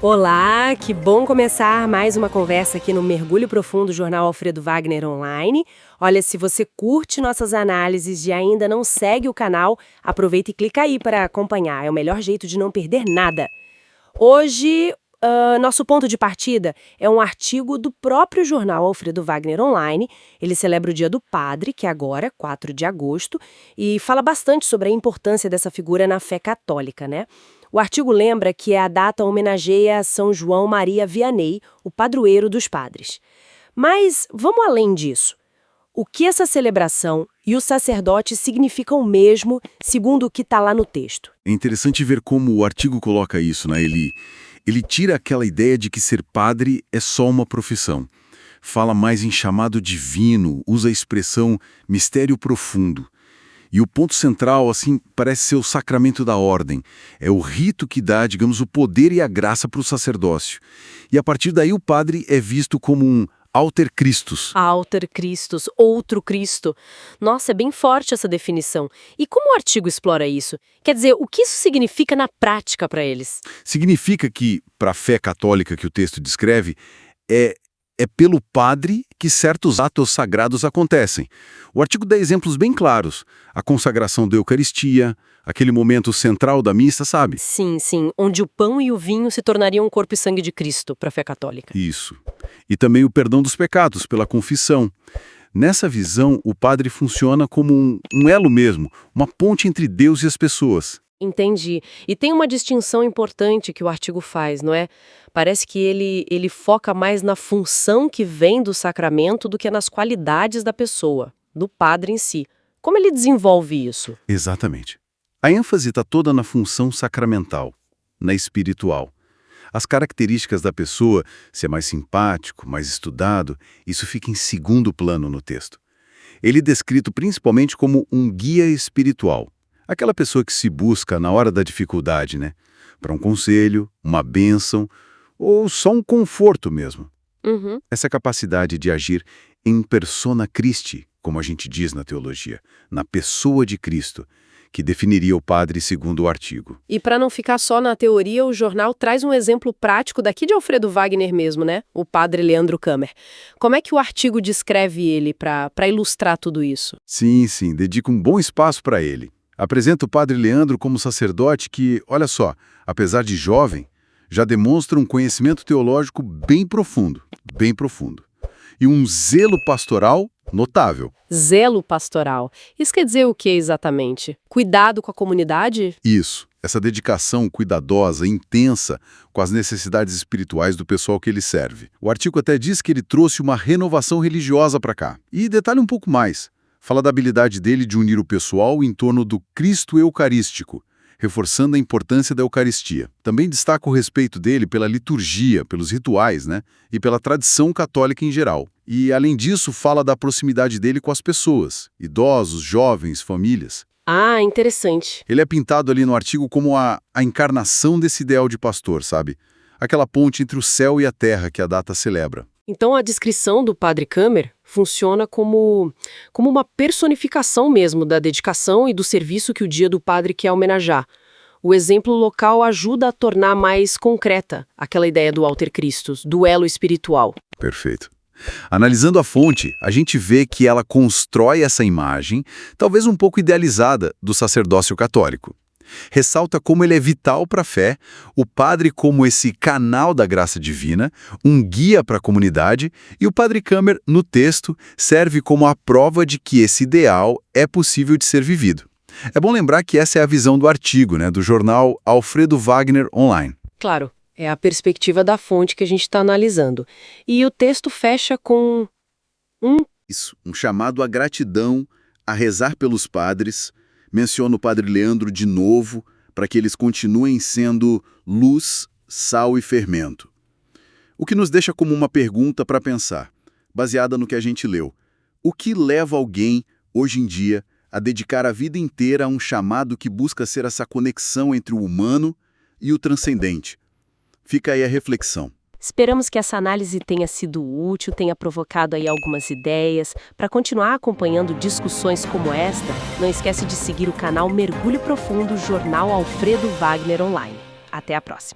Olá, que bom começar mais uma conversa aqui no Mergulho Profundo Jornal Alfredo Wagner Online. Olha, se você curte nossas análises e ainda não segue o canal, aproveita e clica aí para acompanhar, é o melhor jeito de não perder nada. Hoje, nosso ponto de partida é um artigo do próprio jornal Alfredo Wagner Online. Ele celebra o Dia do Padre, que é agora, 4 de agosto, e fala bastante sobre a importância dessa figura na fé católica, né? O artigo lembra que a data homenageia São João Maria Vianney, o padroeiro dos padres. Mas vamos além disso. O que essa celebração e os sacerdotes significam mesmo, segundo o que está lá no texto? É interessante ver como o artigo coloca isso, né? Ele tira aquela ideia de que ser padre é só uma profissão. Fala mais em chamado divino, usa a expressão mistério profundo. E o ponto central, assim, parece ser o sacramento da ordem. É o rito que dá, digamos, o poder e a graça para o sacerdócio. E a partir daí o padre é visto como um alter Christus. Alter Christus, outro Cristo. Nossa, é bem forte essa definição. E como o artigo explora isso? Quer dizer, o que isso significa na prática para eles? Significa que, para a fé católica que o texto descreve, é pelo padre que certos atos sagrados acontecem. O artigo dá exemplos bem claros. A consagração da Eucaristia, aquele momento central da missa, sabe? Sim, onde o pão e o vinho se tornariam o corpo e sangue de Cristo para a fé católica. Isso. E também o perdão dos pecados pela confissão. Nessa visão, o padre funciona como um elo mesmo, uma ponte entre Deus e as pessoas. Entendi. E tem uma distinção importante que o artigo faz, não é? Parece que ele foca mais na função que vem do sacramento do que nas qualidades da pessoa, do padre em si. Como ele desenvolve isso? Exatamente. A ênfase está toda na função sacramental, na espiritual. As características da pessoa, se é mais simpático, mais estudado, isso fica em segundo plano no texto. Ele é descrito principalmente como um guia espiritual. Aquela pessoa que se busca na hora da dificuldade, né? Para um conselho, uma bênção ou só um conforto mesmo. Uhum. Essa capacidade de agir em persona Christi, como a gente diz na teologia, na pessoa de Cristo, que definiria o padre segundo o artigo. E para não ficar só na teoria, o jornal traz um exemplo prático daqui de Alfredo Wagner mesmo, né? O padre Leandro Kammer. Como é que o artigo descreve ele para ilustrar tudo isso? Sim, dedica um bom espaço para ele. Apresenta o padre Leandro como sacerdote que, olha só, apesar de jovem, já demonstra um conhecimento teológico bem profundo. E um zelo pastoral notável. Zelo pastoral. Isso quer dizer o que exatamente? Cuidado com a comunidade? Isso, essa dedicação cuidadosa, intensa com as necessidades espirituais do pessoal que ele serve. O artigo até diz que ele trouxe uma renovação religiosa para cá. E detalhe um pouco mais. Fala da habilidade dele de unir o pessoal em torno do Cristo Eucarístico, reforçando a importância da Eucaristia. Também destaca o respeito dele pela liturgia, pelos rituais, né? E pela tradição católica em geral. E, além disso, fala da proximidade dele com as pessoas, idosos, jovens, famílias. Ah, interessante. Ele é pintado ali no artigo como a encarnação desse ideal de pastor, sabe? Aquela ponte entre o céu e a terra que a data celebra. Então a descrição do padre Kammer funciona como uma personificação mesmo da dedicação e do serviço que o Dia do Padre quer homenagear. O exemplo local ajuda a tornar mais concreta aquela ideia do alter Christus, do elo espiritual. Perfeito. Analisando a fonte, a gente vê que ela constrói essa imagem, talvez um pouco idealizada, do sacerdócio católico. Ressalta como ele é vital para a fé, o padre como esse canal da graça divina, um guia para a comunidade, e o padre Kammer, no texto, serve como a prova de que esse ideal é possível de ser vivido. É bom lembrar que essa é a visão do artigo, né, do jornal Alfredo Wagner Online. Claro, é a perspectiva da fonte que a gente está analisando. E o texto fecha com um chamado à gratidão, a rezar pelos padres. Menciona o padre Leandro de novo, para que eles continuem sendo luz, sal e fermento. O que nos deixa como uma pergunta para pensar, baseada no que a gente leu. O que leva alguém, hoje em dia, a dedicar a vida inteira a um chamado que busca ser essa conexão entre o humano e o transcendente? Fica aí a reflexão. Esperamos que essa análise tenha sido útil, tenha provocado aí algumas ideias. Para continuar acompanhando discussões como esta, não esquece de seguir o canal Mergulho Profundo Jornal Alfredo Wagner Online. Até a próxima!